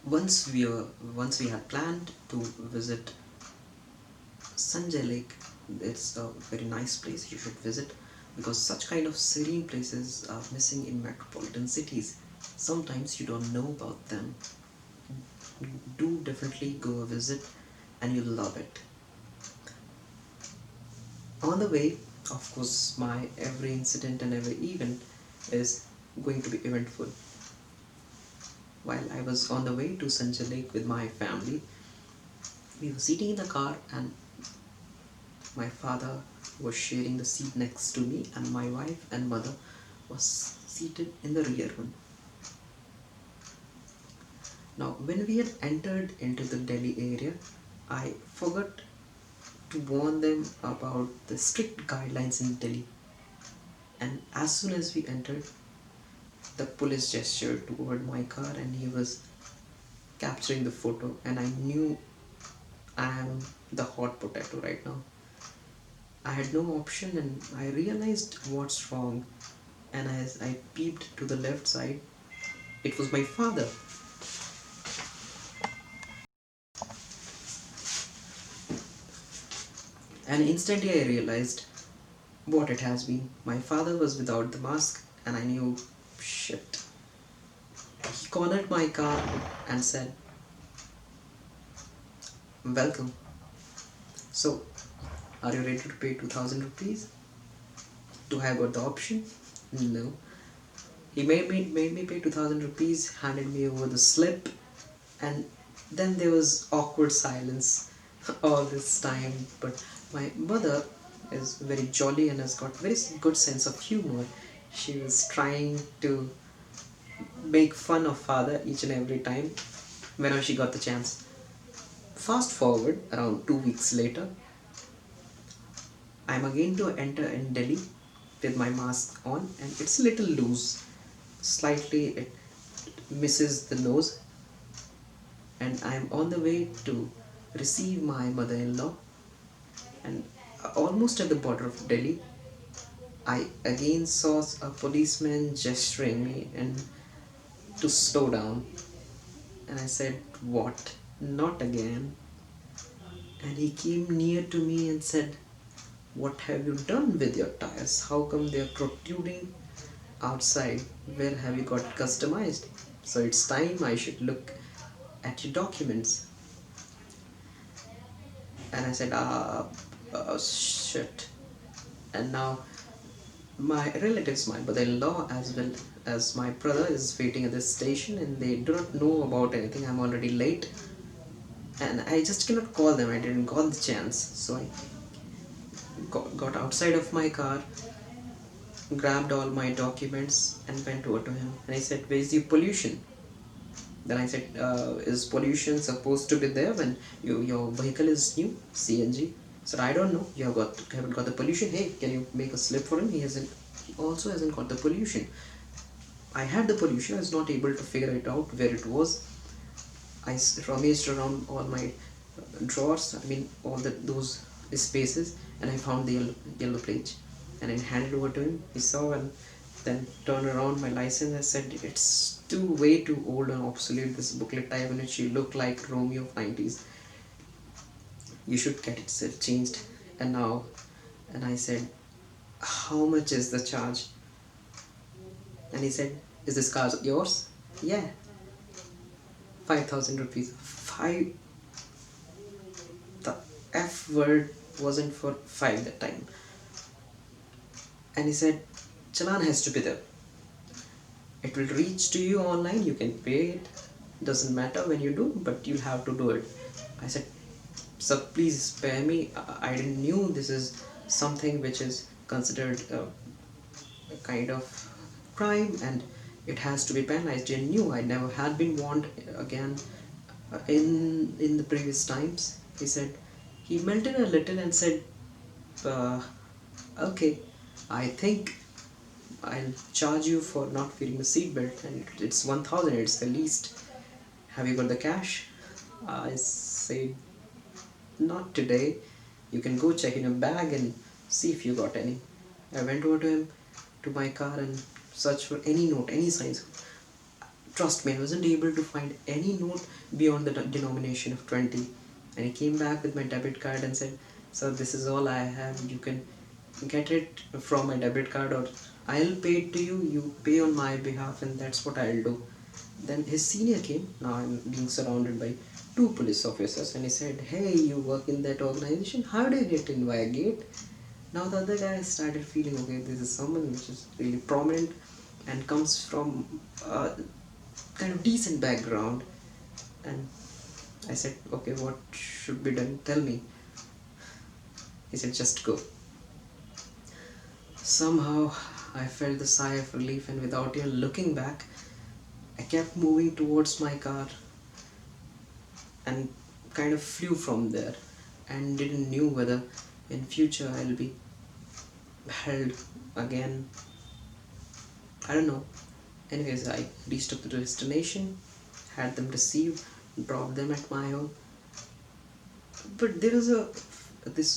Once we had planned to visit Sanjay Lake. It's a very nice place you should visit because such kind of serene places are missing in metropolitan cities. Sometimes you don't know about them. Do definitely go a visit and you'll love it. On the way, of course, my every incident and every event is going to be eventful. While I was on the way to Sanjay Lake with my family, we were sitting in the car and my father was sharing the seat next to me and my wife and mother was seated in the rear one. Now when we had entered into the Delhi area, I forgot to warn them about the strict guidelines in Delhi, and as soon as we entered, the police gestured toward my car and he was capturing the photo, and I knew I am the hot potato right now. I had no option and I realized what's wrong, and as I peeped to the left side, it was my father. And instantly I realized what it has been. My father was without the mask, and I knew shit. He cornered my car and said, "Welcome. So, are you ready to pay 2000 rupees? Do I got the option?" No. He made me pay 2000 rupees, handed me over the slip, and then there was awkward silence all this time. But my mother is very jolly and has got very good sense of humor. She was trying to make fun of father each and every time whenever she got the chance. Fast forward around 2 weeks later, I'm again to enter in Delhi with my mask on, and it's a little loose. Slightly it misses the nose, and I'm on the way to receive my mother-in-law, and almost at the border of Delhi, I again saw a policeman gesturing me and to slow down, and I said, "What? Not again?" And he came near to me and said, "What have you done with your tires? How come they are protruding outside? Where have you got customized? So it's time I should look at your documents." And I said, shit. And now my relatives, my brother-in-law as well as my brother is waiting at this station, and they do not know about anything. I'm already late and I just cannot call them. I didn't got the chance. So I got outside of my car, grabbed all my documents and went over to him, and I said, "Where's the pollution?" Then I said, "Is pollution supposed to be there when your vehicle is new, CNG?" Said, "I don't know. Haven't got the pollution. Hey, can you make a slip for him? He also hasn't got the pollution." I had the pollution. I was not able to figure it out where it was. I rummaged around all my drawers. I mean, all those spaces, and I found the yellow plate, and I handed over to him. He saw and then turned around my license. I said, "It's way too old and obsolete. This booklet type in it, you look like Romeo of 90s. You should get it changed." And now, and I said, "How much is the charge?" And he said, "Is this car yours?" "Yeah." 5000 rupees. Five. The F word wasn't for five that time. And he said, "Challan has to be there. It will reach to you online. You can pay it. Doesn't matter when you do, but you'll have to do it." I said, "Sir, please spare me. I didn't knew this is something which is considered a kind of crime, and it has to be penalized." I knew I never had been warned again in the previous times. He said, he melted a little and said, uh, "Okay, I think I'll charge you for not wearing the seatbelt, and it's 1000. It's the least. Have you got the cash?" I said, "Not today. You can go check in your bag and see if you got any." I went over to him, to my car, and searched for any note, any signs. Trust me, I wasn't able to find any note beyond the denomination of 20. And he came back with my debit card and said, "Sir, this is all I have. You can get it from my debit card, or I'll pay it to you. You pay on my behalf, and that's what I'll do." Then his senior came. Now I'm being surrounded by two police officers, and he said, "Hey, you work in that organization? How do you get in via gate?" Now the other guy started feeling, okay, this is someone which is really prominent and comes from a kind of decent background. And I said, "Okay, what should be done? Tell me." He said, "Just go." Somehow I felt the sigh of relief, and without even looking back, I kept moving towards my car and kind of flew from there, and didn't knew whether in future I'll be held again. I don't know. Anyways, I reached up to the destination, had them received, dropped them at my home. But there was a this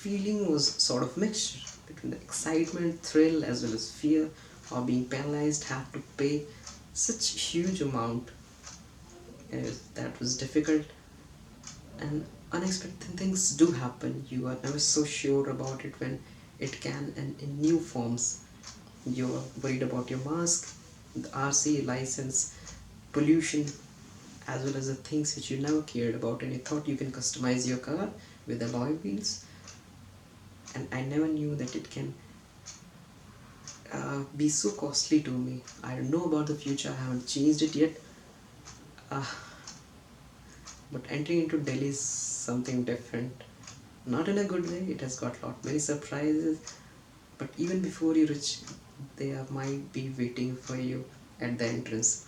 feeling was sort of mixed between the excitement, thrill, as well as fear of being penalized, have to pay such huge amount. Anyways, that was difficult, and unexpected things do happen. You are never so sure about it when it can, and in new forms. You're worried about your mask, the RC license, pollution, as well as the things which you never cared about, and you thought you can customize your car with alloy wheels. And I never knew that it can be so costly to me. I don't know about the future, I haven't changed it yet. uh, but entering into Delhi is something different, not in a good way. It has got lot many surprises, but even before you reach, there might be waiting for you at the entrance.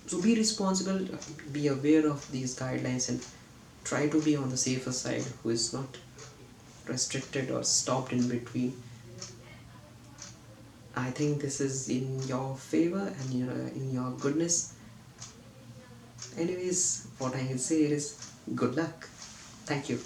So be responsible, be aware of these guidelines, and try to be on the safer side, who is not restricted or stopped in between. I think this is in your favor and in your goodness. Anyways, what I can say is good luck. Thank you.